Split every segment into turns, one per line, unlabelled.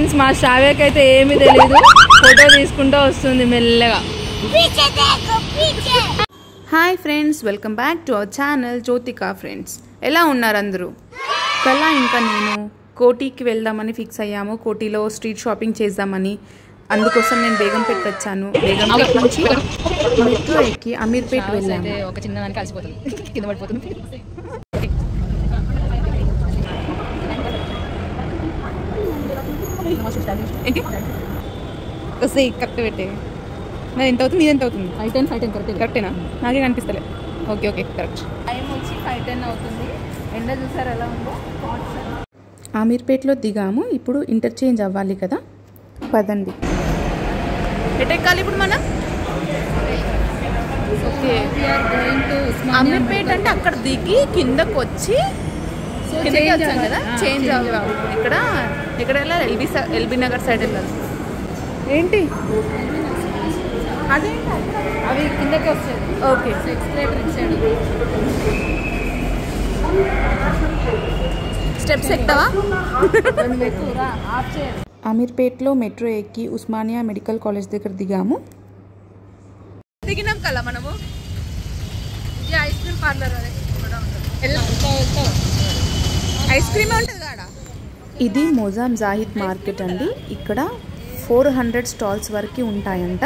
Friends మా శ్రావ్యకైతే ఏమీ తెలియదు, ఫోటో తీసుకుంటూ వస్తుంది మెల్లగా. Hi friends, welcome back to our channel Jyothika friends. ఎలా ఉన్నారు అందరూ? కలా ఇంకా నేను కోటికి వెళ్దామని ఫిక్స్ అయ్యాము. కోటిలో స్ట్రీట్ షాపింగ్ చేద్దామని. అందుకోసం నేను బేగంపేట వచ్చాను. బేగంపేట నుంచి మెట్రో ఎక్కి అమీర్పేట్ వెళ్ళాము.
ఒక చిన్నదానికి కలిసిపోతుంది, కింద పడిపోతుంది.
కరెక్ట్ పెట్టే. మరి ఎంత అవుతుంది? ఇది ఎంత అవుతుంది?
5:10
కరెక్టేనా? నాకే కనిపిస్తలే. Okay okay correct.
టైం వచ్చి 5:10 అవుతుంది. ఎండ చూసారు ఎలా ఉందో.
అమీర్పేట్లో దిగాము. ఇప్పుడు ఇంటర్చేంజ్ అవ్వాలి కదా, పదండి. ఎటెక్కాలి ఇప్పుడు మనం? ఓకే, అమీర్పేట్ అంటే అక్కడ దిగి కిందకు వచ్చి కిందకి వచ్చాం కదా, చేంజ్ అవ్వాలి. ఇక్కడ వెళ్ళాలి, ఎల్బీ నగర్ సైడ్ వెళ్ళాలి. ఏంటి
అదే అవి కిందకి వచ్చేది.
ఓకే,
ఎక్స్ప్లేటర్ ఇచ్చాడు.
స్టెప్స్ ఎక్కుతావా?
ఆఫ్ చేయాలి.
అమీర్పేట్లో మెట్రో ఎక్కి ఉస్మానియా మెడికల్ కాలేజ్ దగ్గర దిగాము. దిగినాం కదా మనము. Ice cream parlour ice cream ఉంటుంది కాడ. ఇది మొజాం జాహిద్ మార్కెట్ అండి. ఇక్కడ 400 స్టాల్స్ వరకు ఉంటాయంట.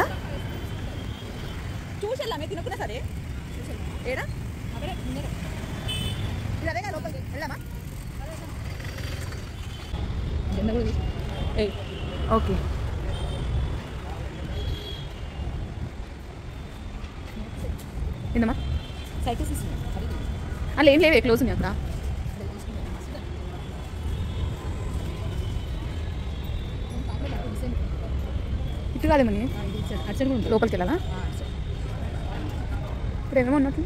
ఓకే, ఏందమ్మా అలా ఏం లేవే, క్లోజ్ ఉన్నాయి అక్కడ. ఇటు కాదేమని లోపలికి వెళ్ళాలా? ఇప్పుడు ఏమేమో ఉన్నట్టు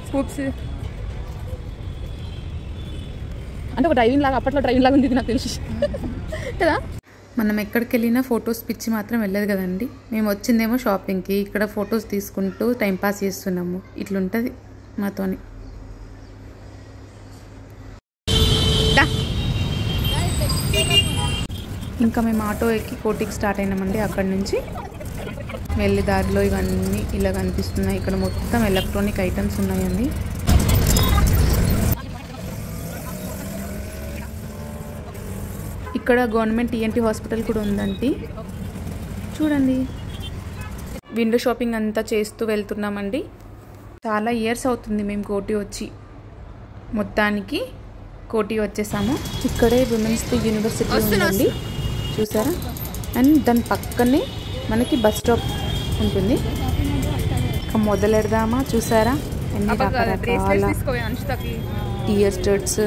స్కూప్స్ అంటే ఒక డ్రైవింగ్ లాగా, అప్పట్లో డ్రైవింగ్ లాగా ఉంది నాకు తెలిసి కదా. మనం ఎక్కడికి వెళ్ళినా ఫొటోస్ పిచ్చి మాత్రం వెళ్ళదు కదండి. మేము వచ్చిందేమో షాపింగ్కి, ఇక్కడ ఫొటోస్ తీసుకుంటూ టైంపాస్ చేస్తున్నాము. ఇట్లుంటుంది మాతోని. ఇంకా మేము ఆటో ఎక్కి కోటికి స్టార్ట్ అయినామండి. అక్కడి నుంచి వెళ్ళే దారిలో ఇవన్నీ ఇలా కనిపిస్తున్నాయి. ఇక్కడ మొత్తం ఎలక్ట్రానిక్ ఐటమ్స్ ఉన్నాయండి. ఇక్కడ గవర్నమెంట్ ఈఎన్టీ హాస్పిటల్ కూడా ఉందండి, చూడండి. విండో షాపింగ్ అంతా చేస్తూ వెళ్తున్నామండి. చాలా ఇయర్స్ అవుతుంది మేము కోటి వచ్చి. మొత్తానికి కోటి వచ్చేసాము. ఇక్కడే విమెన్స్ యూనివర్సిటీ ఉందండి, చూసారా? అండ్ దాని పక్కనే మనకి బస్ స్టాప్ ఉంటుంది. ఇక మొదలెడదామా? చూసారా ఎన్ని రకరకాల ఇయర్ స్టడ్స్,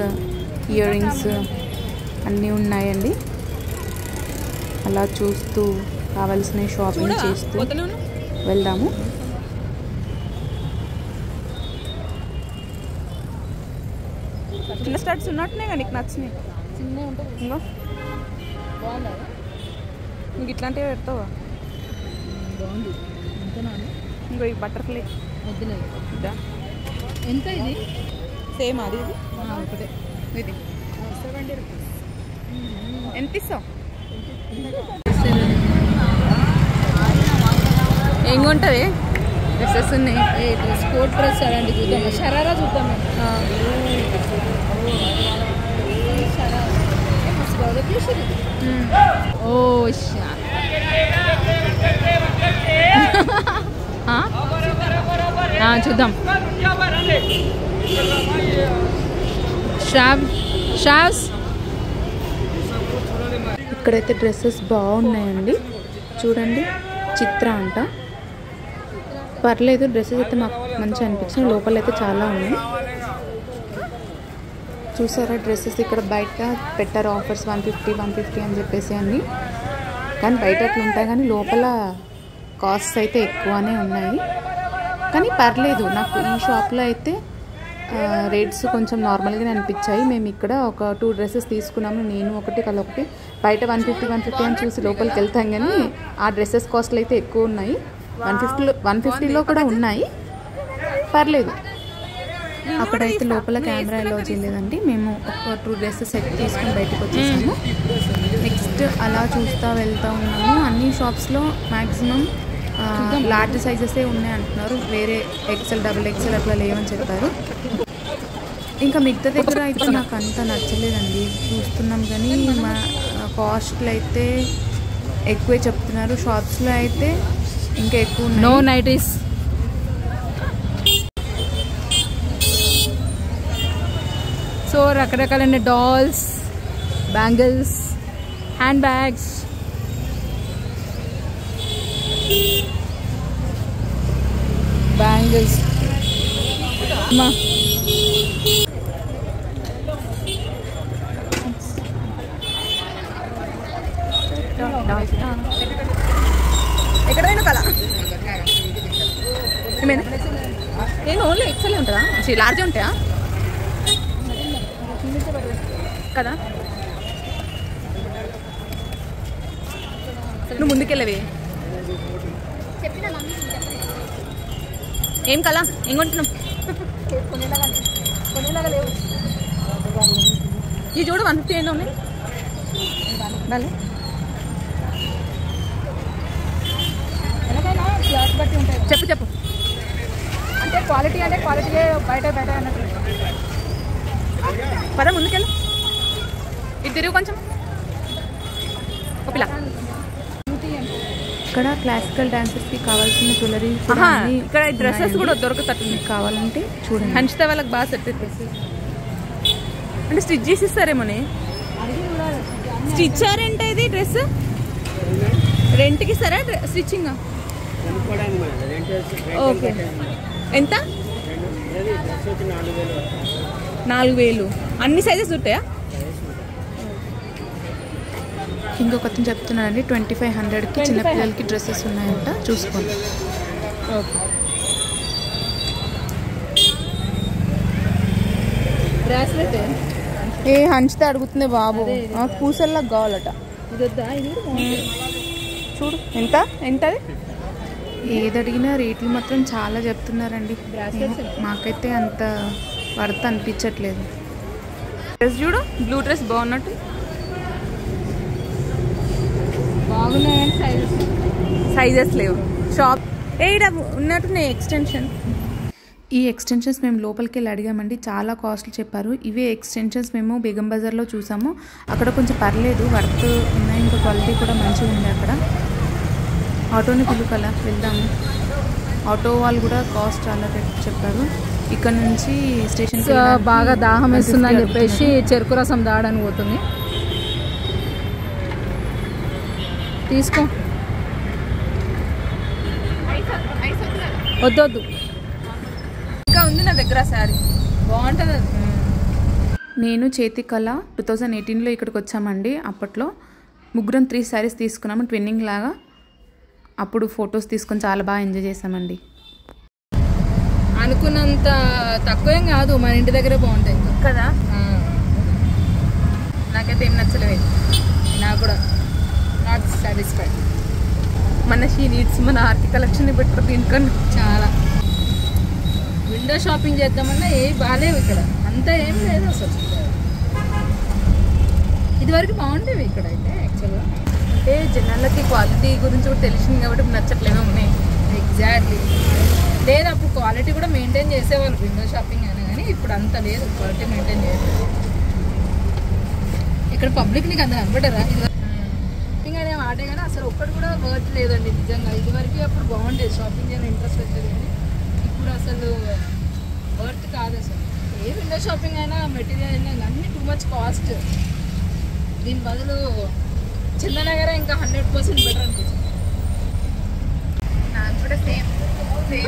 ఇయర్ రింగ్స్ అన్నీ ఉన్నాయండి. అలా చూస్తూ కావాల్సిన షాపింగ్ చేస్తూ వెళ్దాము. చిన్న స్టడ్స్ ఉన్నట్టునే నీకు నచ్చినాయి. ఇంకో నీకు ఇట్లాంటివి పెడతావా?
బాగుంది.
ఇంకో ఈ బటర్ఫ్లై
వద్దులే. ఎంత ఇది?
సేమ్ అది ఇది
ఒకటే.
ఇది 70 రూపీస్. ఎంత ఇస్తావు? ఏం కొంటుంది? డ్రెస్సెస్ ఉన్నాయి.
స్పోర్ట్ డ్రెస్ అలాంటి చూద్దాం. షరారా చూద్దాం. ఓ
చూద్దాం. షావ్స్ ఇక్కడైతే డ్రెస్సెస్ బాగున్నాయండి, చూడండి. చిత్ర అంట, పర్లేదు. డ్రెస్సెస్ అయితే మాకు మంచిగా అనిపించింది. లోపలైతే చాలా ఉన్నాయి, చూసారా డ్రెస్సెస్. ఇక్కడ బయట పెట్టారు ఆఫర్స్ 150 అని చెప్పేసి అన్ని. కానీ బయట అట్లా ఉంటాయి, కానీ లోపల కాస్ట్ అయితే ఎక్కువనే ఉన్నాయి. కానీ పర్లేదు, నాకు ఈ షాప్లో అయితే రేట్స్ కొంచెం నార్మల్గానే అనిపించాయి. మేము ఇక్కడ ఒక 2 డ్రెస్సెస్ తీసుకున్నాము, నేను ఒకటి కల ఒకటి. బయట 150 అని చూసి లోపలికి వెళ్తాం, కానీ ఆ డ్రెస్సెస్ కాస్ట్లు అయితే ఎక్కువ ఉన్నాయి. 150లో కూడా ఉన్నాయి, పర్లేదు. అక్కడైతే లోపల కెమెరా అలౌ చేయలేదండి. మేము ఒక 2 డ్రెస్సెస్ సెట్ తీసుకొని బయటకు వచ్చేసాము. నెక్స్ట్ జస్ట్ అలా చూస్తూ వెళ్తూ ఉన్నాము. అన్ని షాప్స్లో మ్యాక్సిమం లార్జ్ సైజెసే ఉన్నాయి అంటున్నారు, వేరే ఎక్సెల్ డబుల్ ఎక్సెల్ అట్లా లేవని చెప్పారు. ఇంకా మిగతా దగ్గర అయితే నాకు అంత నచ్చలేదండి. చూస్తున్నాం కానీ మా కాస్ట్లు అయితే ఎక్కువే చెప్తున్నారు, షాప్స్లో అయితే ఇంకా ఎక్కువ ఉన్నాయి.
No nighties. సో రకరకాలైన dolls, bangles, hand bags, bangles
ఎక్కడైనా కల నేను ఓన్లీ ఎక్సెల్ ఉంటుందా, లార్జ్ ఉంటాయా కదా? నువ్వు ముందుకెళ్ళవే. ఏం కలా ఏం కొంటున్నాం? ఈ చూడు 150 అయినా ఉన్నాయి. చెప్పు చెప్పు.
అంటే క్వాలిటీ బయట అన్నట్టు.
పద ముందుకెళ్ళు, ఇది తిరుగు కొంచెం. పిల్ల ఇక్కడ క్లాసికల్ డాన్సర్స్కి కావాల్సిన జ్యువెలరీ, ఇక్కడ డ్రెస్సెస్ కూడా దొరుకుతుంది. కావాలంటే చూడండి, హంచితే వాళ్ళకి బాగా సెట్ అవుతుంది. అంటే స్టిచ్ చేసి ఇస్తారేమోనే. స్టిచ్చార్ ఏంట ఇది డ్రెస్? రెంట్కి ఇస్తారా స్టిచ్చింగ్? ఓకే. ఎంత? 4000. అన్ని సైజెస్ ఉంటాయా? ఇంకొకటి చెప్తున్నానండి, 2500కి చిన్నపిల్లలకి డ్రెస్సెస్ ఉన్నాయంట, చూసుకోండి.
ఓకే. బ్రాస్లెట్
ఏ హంచితే అడుగుతుంది బాబు, పూసల్లా కావాలట.
ఇది వద్దా? ఇది
చూడు ఎంత ఎంతది. ఏది అడిగినా రేట్లు మాత్రం చాలా చెప్తున్నారండి. మాకైతే అంత వర్త్ అనిపించట్లేదు. డ్రెస్ చూడు, బ్లూ డ్రెస్ బాగున్నట్టు.
బాగున్నాయని
సైజెస్ లేవు. షాప్ ఏడ ఉన్నట్టున్నాయి ఎక్స్టెన్షన్. ఈ ఎక్స్టెన్షన్స్ మేము లోపలికి వెళ్ళి అడిగామండి, చాలా కాస్ట్లు చెప్పారు. ఇవే ఎక్స్టెన్షన్స్ మేము బేగం బజార్లో చూసాము, అక్కడ కొంచెం పర్లేదు, వర్త్ ఉన్నాయి, ఇంకా క్వాలిటీ కూడా మంచిగా ఉంది. అక్కడ ఆటోని పిలుకలా వెళ్దాము. ఆటో వాళ్ళు కూడా కాస్ట్ చాలా చెప్పారు. ఇక్కడ నుంచి స్టేషన్
బాగా దాహం వేస్తుందని చెప్పేసి చెరుకు రసం దాడని పోతుంది. తీసుకో. వద్దొద్దు,
ఇంకా ఉంది నా దగ్గర శారీ
బాగుంటుంది.
నేను చేతి కళ 2018లో ఇక్కడికి వచ్చామండి. అప్పట్లో ముగ్గురం 3 శారీస్ తీసుకున్నాము, ట్విన్నింగ్ లాగా. అప్పుడు ఫొటోస్ తీసుకొని చాలా బాగా ఎంజాయ్ చేసామండి.
అనుకున్నంత తక్కువేం కాదు, మన ఇంటి దగ్గరే బాగుంటాయి
కదా. నాకైతే ఏం నచ్చలేదు.
నాకు కూడా నాట్ సాటిస్ఫైడ్.
మన షీ నీడ్స్ మన ఆర్కి కలెక్షన్ పెట్టరు దీనికన్నా.
చాలా విండో షాపింగ్ చేద్దామన్నా ఏ బాగాలేవు ఇక్కడ, అంతా ఏం లేదు అసలు. ఇదివరకు బాగుండేవి ఇక్కడ అయితే యాక్చువల్గా.
అంటే జనాలకి క్వాలిటీ గురించి కూడా తెలిసింది కాబట్టి నచ్చట్లేవే ఉన్నాయి.
ఎగ్జాక్ట్లీ. లేదు అప్పుడు క్వాలిటీ కూడా మెయింటైన్ చేసేవాళ్ళు విండో షాపింగ్ అయినా కానీ, ఇప్పుడు అంత లేదు, క్వాలిటీ మెయింటైన్ చేయలేదు. ఇక్కడ పబ్లిక్ నీకు అంత కనబడరా? షాపింగ్ అనే ఆడే కానీ అసలు ఒక్కటి కూడా వర్త్ లేదండి నిజంగా. ఇదివరకు అప్పుడు బాగుండేది, షాపింగ్ చేయడం ఇంట్రెస్ట్ వచ్చేది, కానీ ఇప్పుడు అసలు వర్త్ కాదు అసలు. ఏ విండో షాపింగ్ అయినా, మెటీరియల్ అయినా అన్నీ టూ మచ్ కాస్ట్. దీని బదులు చందనగర ఇంకా 100% బెటర్ అనిపించింది
నాకు కూడా. Same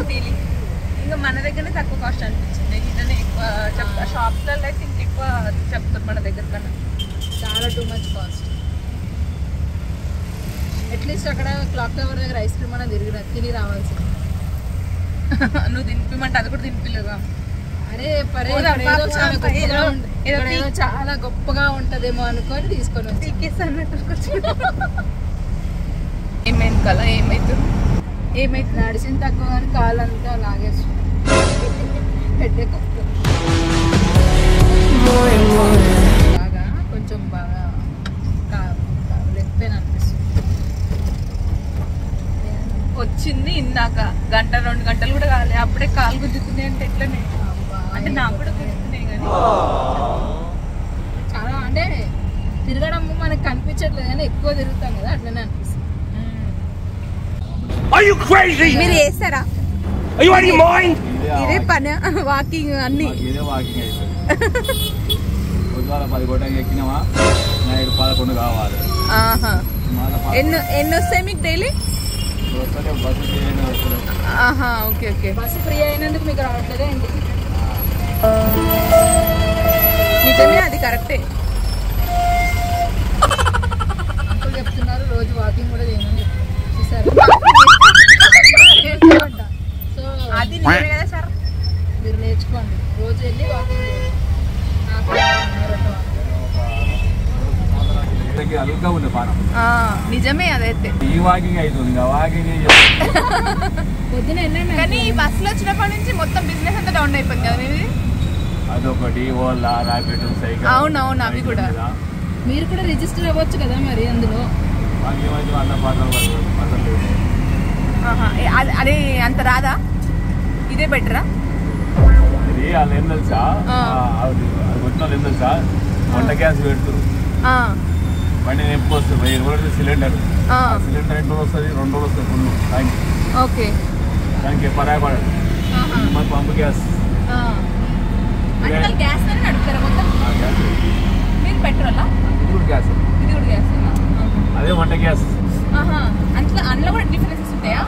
feeling. ఇంకా మన దగ్గరనే తక్కువ కాస్ట్ అనిపించింది, ఇదనే ఎక్కువ చెప్తా. షాప్స్లలో అయితే ఇంక ఎక్కువ చెప్తారు మన దగ్గర కన్నా.
చాలా టూ మచ్ కాస్ట్. అట్లీస్ట్ అక్కడ క్లాక్ టవర్ దగ్గర ఐస్ క్రీమ్ మనం తిని రావాల్సింది.
నువ్వు తినిపిమంటే అది కూడా తినిపిలేదా?
అరే పరే ఏదో చాలా గొప్పగా ఏదో చాలా గొప్పగా ఉంటదేమో అనుకొని తీసుకొని వచ్చి.
ఏమైంది కల? ఏమైతుంది?
నడిచిన తక్కువ కానీ కాలంతా లాగేస్తుంది. హెడ్ఏక్ వస్తుంది బాగా, కొంచెం బాగా
వచ్చింది ఇందాక 1-2 గంటలు కూడా కాలే, అప్పుడే కాలు గుద్దుతున్నాయి అంటే ఎట్లనే, అంటే నాకు కూడా గుద్దుతున్నాయి కానీ
చాలా అంటే తిరగడం మనకు కనిపించట్లేదు కానీ ఎక్కువ తిరుగుతాం కదా అట్లనే అనిపిస్తుంది.
మీరు చేస్తారా ఇదే పని వాకింగ్ అన్ని?
పొద్దుగాల 10 గంటలకు ఎక్కినామా నైట్ 11 కావాలి.
ఎన్ని వస్తాయి మీకు daily? Okay okay.
Bus free అయినందుకు మీకు రావట్లేదా ఏంటి?
నిజమే, అది కరెక్టే.
అంకుల్ చెప్తున్నారు రోజు వాకింగ్ కూడా చేయమని చూసారు. సో
అది నిజమే కదా సార్,
మీరు నేర్చుకోండి, రోజు వెళ్ళి వాకింగ్ చేయండి.
అలుగా ఉంది పానం.
నిజమే అదైతే.
ఈ వాకింగ్ అవుతుంది, ఇంకా వాకింగ్
పొద్దున
కానీ ఈ బస్సులో వచ్చినప్పటి నుంచి మొత్తం బిజినెస్ అంతా డౌన్ అయిపోయింది కదా మీది.
అదొకటి ఓలా ర్యాపిడ్ సైకిల్.
అవునవును, అవి కూడా.
మీరు కూడా రిజిస్టర్ అవ్వచ్చు కదా మరి అందులో.
అదే అంత రాదా? ఇదే బెటరా?
అది వాళ్ళు ఏం తెలుసా, అది వచ్చిన వాళ్ళు ఏం తెలుసా, వంట గ్యాస్ పెడుతురు, బండి నింపు వస్తుంది 1000 రూపాయలు సిలిండర్. సిలిండర్ 2 రోజులు వస్తుంది, 2 రోజులు వస్తుంది ఫుల్ దానికి.
ఓకే,
దానికి పరాయి పడదు. మాకు పంపు గ్యాస్.
గ్యాస్ నడుపుతారా మొత్తం? మీరు పెట్రోలా?
ఇది కూడా గ్యాస్.
ఇది కూడా గ్యాస్.
అదే వంట గ్యాస్.
అందులో కూడా డిఫరెన్సెస్ ఉంటాయా?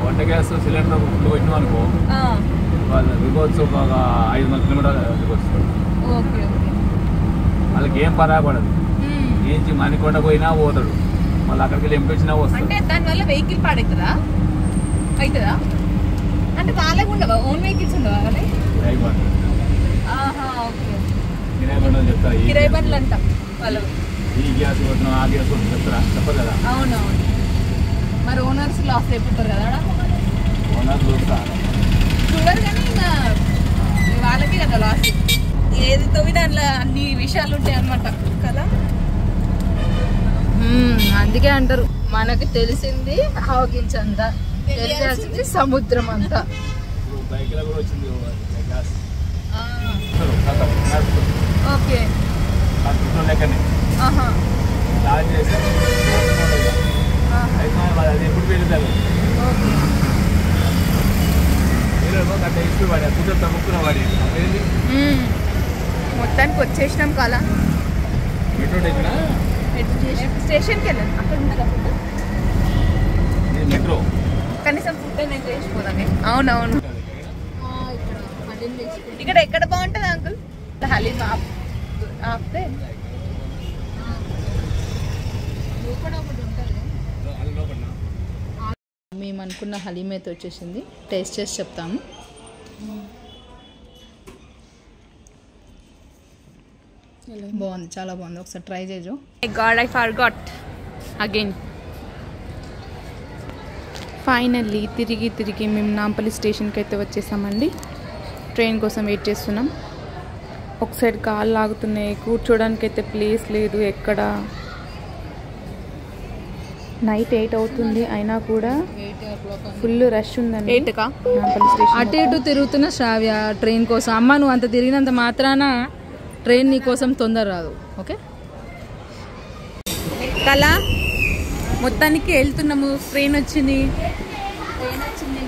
వంట గ్యాస్ సిలిండర్ ఫుల్ పెట్టినాం అనుకో, వాళ్ళు దిగవచ్చు ఒక 500 కిలోమీటర్లు దిగవచ్చు.
Okay okay.
వాళ్ళకి ఏం పరాయి పడదు. ఏంచి మణికొండ పోయినా పోతాడు, మళ్ళీ అక్కడికి వెళ్ళి ఎంపొచ్చినా వస్తాడు.
అంటే దానివల్ల వెహికల్ పాడవుతుందా? అవుతుందా? అంటే వాళ్ళకి ఉండవా, ఓన్ వెహికల్స్ ఉండవా?
కిరాయి బండ్లు.
ఓకే,
కిరాయి బండ్లు చెప్తారు.
కిరాయి బండ్లు అంటాం వాళ్ళు.
ఈ గ్యాస్ కొట్టినా ఆ గ్యాస్ కొట్టిన చెప్తారా? చెప్పరు కదా.
అవునవును. మరి ఓనర్స్ లాస్ అయిపోతారు కదా.
ఓనర్ చూస్తా
చూడరు కానీ ఇంకా వాళ్ళకి కదా లాస్. ఏది తవ్వి దాంట్లో అన్ని విషయాలు ఉంటాయి అన్నమాట కదా.
అందుకే అంటారు మనకి తెలిసింది హావకించంత, తెలియాల్సింది సముద్రం అంతా.
బైక్లో కూడా వచ్చింది గ్యాస్.
ఓకే.
లెక్కనే స్టార్ట్ చేస్తే అది ఎప్పుడు పెరుగుతారు గంట ఇష్టం పడి కుదురు తగ్గుకున్న వాడి
మొత్తానికి వచ్చేసినాం కదా.
మెట్రో
స్టేషన్కి వెళ్ళాను, అక్కడ ఉంటుందా ఫుడ్?
మెట్రో
కనీసం ఫుడ్ నేను చేసిపోదాన్ని. అవునవును. ఇక్కడ ఎక్కడ బాగుంటుంది అంకుల్? హలీం ఆపితే
మేము అనుకున్న హలీం అయితే వచ్చేసింది, టేస్ట్ చేసి చెప్తాము. బాగుంది, చాలా బాగుంది, ఒకసారి ట్రై చేయు.
God I forgot again. Finally తిరిగి మేము నాంపల్లి స్టేషన్కి అయితే వచ్చేసామండి. ట్రైన్ కోసం వెయిట్ చేస్తున్నాం. ఒక సైడ్ కాళ్ళు లాగుతున్నాయి, కూర్చోడానికి అయితే ప్లేస్ లేదు ఎక్కడ. నైట్ 8 అవుతుంది అయినా కూడా ఫుల్ రష్ ఉందండి. 8కా నాంపల్లి స్టేషన్.
అటు ఇటు తిరుగుతున్న శ్రావ్య ట్రైన్ కోసం. అమ్మ నువ్వు అంత తిరిగినంత మాత్రాన ట్రైన్ నీ కోసం తొందర రాదు. ఓకే
కలా మొత్తానికి వెళ్తున్నాము. ట్రైన్ వచ్చింది.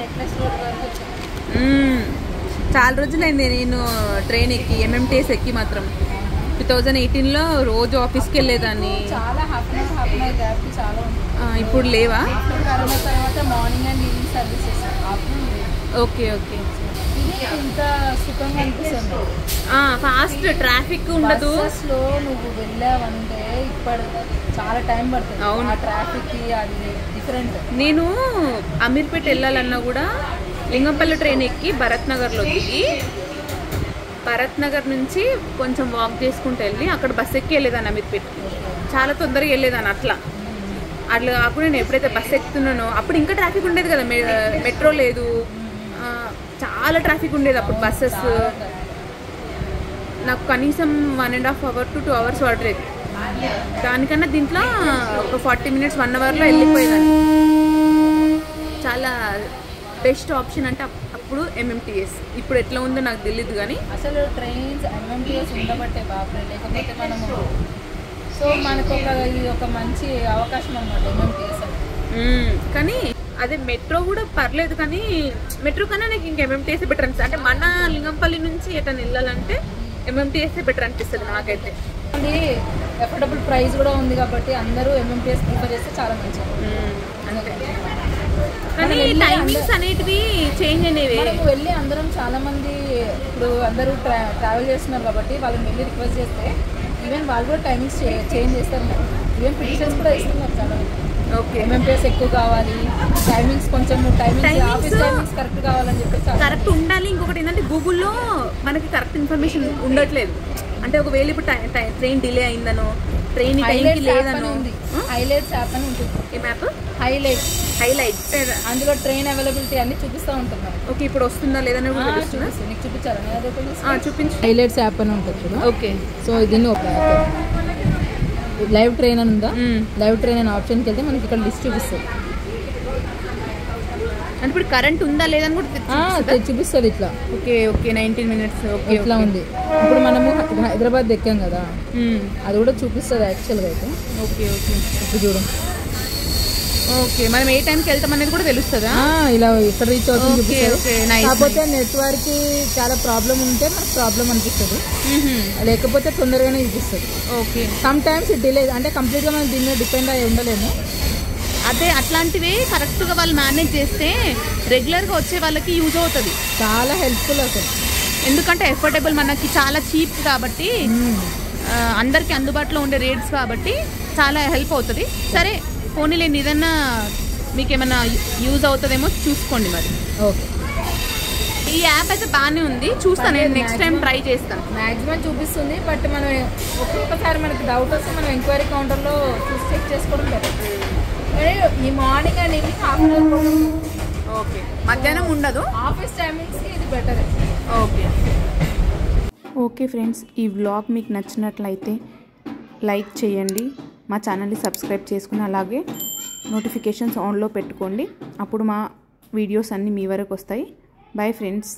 నెక్లెస్ రోడ్ వరకు వచ్చాను.
చాలా రోజులైంది నేను ట్రైన్ ఎక్కి, ఎంఎంటీఎస్ ఎక్కి మాత్రం. 2018లో రోజు ఆఫీస్కి వెళ్ళేదాన్ని.
చాలా హాఫ్ అన్ అవర్ గ్యాప్ చాలా ఉంది.
ఇప్పుడు లేవా?
కరోనా తర్వాత morning and evening services.
Okay okay.
ఇంత సుఖంగా అనిపిస్తుంది.
ఫాస్ట్ ట్రాఫిక్ ఉండదు.
స్లో నువ్వు వెళ్ళావంటే ఇప్పుడు చాలా టైం పడుతుంది. అవును, ఆ ట్రాఫిక్కి అది డిఫరెంట్.
నేను అమీర్పేట వెళ్ళాలన్నా కూడా లింగంపల్లి ట్రైన్ ఎక్కి భరత్ నగర్లో దిగి, భరత్ నగర్ నుంచి కొంచెం వాక్ చేసుకుంటూ వెళ్ళి అక్కడ బస్ ఎక్కి వెళ్ళేదాన్ని అమీర్పేట. చాలా తొందరగా వెళ్ళేదాన్ని. అట్లా కాకుండా నేను ఎప్పుడైతే బస్ ఎక్కుతున్నానో అప్పుడు ఇంకా ట్రాఫిక్ ఉండేది కదా, మెట్రో లేదు, చాలా ట్రాఫిక్ ఉండేది అప్పుడు. బస్సెస్ నాకు కనీసం 1.5 hours to 2 hours పడలేదు దానికన్నా దీంట్లో ఒక 40 minutes 1 hourలో వెళ్ళిపోయేదాన్ని. చాలా బెస్ట్ ఆప్షన్ అంటే అప్పుడు MMTS. ఇప్పుడు ఎట్లా ఉందో నాకు తెలియదు కానీ
అసలు ట్రైన్స్ MMTS ఉండబట్టే బాబు, లేకపోతే మనము సో మనకు ఇది ఒక మంచి అవకాశం అన్నమాట MMTS అని.
కానీ అదే మెట్రో కూడా పర్లేదు, కానీ మెట్రో కన్నా నాకు ఇంకా MMTS బెటర్ అనిపిస్తుంది. అంటే మన లింగంపల్లి నుంచి ఎటన్నా వెళ్ళాలంటే MMTS బెటర్ అనిపిస్తుంది నాకైతే.
అది ఎఫోర్డబుల్ ప్రైస్ కూడా ఉంది కాబట్టి అందరూ MMTS ప్రిఫర్ చేస్తే చాలా మంచిది.
అంతే, కానీ టైమింగ్స్ అనేటివి చేంజ్ అనేవి.
మనకు వెళ్ళి అందరం చాలా మంది ఇప్పుడు అందరూ ట్రావెల్ చేస్తున్నారు కాబట్టి వాళ్ళని వెళ్ళి రిక్వెస్ట్ చేస్తే ఈవెన్ వాళ్ళు కూడా టైమింగ్స్ చేంజ్ చేస్తారు. ఈవెన్ పిటిషన్స్ కూడా ఇస్తున్నారు చాలా మంది.
ఓకే,
MMTS ఎక్కువ కావాలి, టైమింగ్స్ కొంచెం ఆఫీస్ టైమింగ్స్ కరెక్ట్ కావాలని చెప్పేసి
కరెక్ట్ ఉండాలి. ఇంకొకటి ఏంటంటే గూగుల్లో మనకి కరెక్ట్ ఇన్ఫర్మేషన్ ఉండట్లేదు. అంటే ఒకవేళ ఇప్పుడు ట్రైన్ డిలే అయిందనో, ట్రైన్ టైంకి లేదనో,
హైలైట్స్ యాప్ అని ఉంటుంది.
ఏ మ్యాప్?
హైలైట్ అందులో ట్రైన్ అవైలబిలిటీ అన్ని చూపిస్తూ ఉంటున్నాం.
ఓకే, ఇప్పుడు వస్తుందా లేదని కూడా తెలుస్తుందా?
నీకు చూపించారా?
చూపించు.
హైలైట్స్ యాప్ అని ఉంటుంది కదా.
ఓకే,
సో దీన్ని లైవ్ ట్రైన్ అని ఉందా, లైవ్ ట్రైన్ అనే ఆప్షన్కి వెళ్తే మనకి ఇక్కడ లిస్ట్ చూపిస్తుంది.
అంటే ఇప్పుడు కరెంట్ ఉందా లేదని కూడా
చూపిస్తుంది ఇట్లా.
Okay okay, 19 minutes. ఓకే,
ఇట్లా ఉంది. ఇప్పుడు మనము హైదరాబాద్ ఎక్కాం కదా, అది కూడా చూపిస్తుంది యాక్చువల్గా అయితే.
ఓకే ఓకే,
ఇప్పుడు చూడం.
ఓకే, మనం ఏ టైంకి వెళ్తాం అనేది కూడా తెలుస్తుందా?
ఇలా ఇక్కడ రీచ్ అవుతుంది చూపిస్తుంది. కాకపోతే నెట్వర్క్ చాలా ప్రాబ్లం ఉంటే మనకు ప్రాబ్లం అనిపిస్తుంది, లేకపోతే తొందరగానే చూపిస్తుంది.
ఓకే,
సమ్ టైమ్స్ డిలే, అంటే కంప్లీట్గా మనం దీని మీద డిపెండ్ అయ్యి ఉండలేము.
అదే అట్లాంటివి కరెక్ట్గా వాళ్ళు మేనేజ్ చేస్తే రెగ్యులర్గా వచ్చే వాళ్ళకి యూజ్ అవుతుంది.
చాలా హెల్ప్ఫుల్ అసలు,
ఎందుకంటే ఎఫోర్డబుల్, మనకి చాలా చీప్ కాబట్టి, అందరికీ అందుబాటులో ఉండే రేట్స్ కాబట్టి చాలా హెల్ప్ అవుతుంది. సరే పోనీలేండి, ఏదన్నా మీకు ఏమన్నా యూజ్ అవుతుందేమో చూసుకోండి మరి.
ఓకే,
ఈ యాప్ అయితే బాగానే ఉంది, చూస్తాను నేను నెక్స్ట్ టైం ట్రై చేస్తాను.
మ్యాక్సిమం చూపిస్తుంది, బట్ మనం ఒక్కొక్కసారి మనకి డౌట్ వస్తే మనం ఎంక్వైరీ కౌంటర్లో చూసి చెక్ చేసుకోవడం బెటర్. ఈ morning and evening half an hour.
Okay, మధ్యాహ్నం ఉండదు.
ఆఫీస్ టైమింగ్స్కి ఇది బెటర్.
ఓకే ఓకే ఫ్రెండ్స్, ఈ వ్లాగ్ మీకు నచ్చినట్లయితే లైక్ చేయండి, మా ఛానల్ని సబ్స్క్రైబ్ చేసుకుని అలాగే నోటిఫికేషన్స్ ఆన్లో పెట్టుకోండి. అప్పుడు మా వీడియోస్ అన్నీ మీ వరకు వస్తాయి. Bye friends.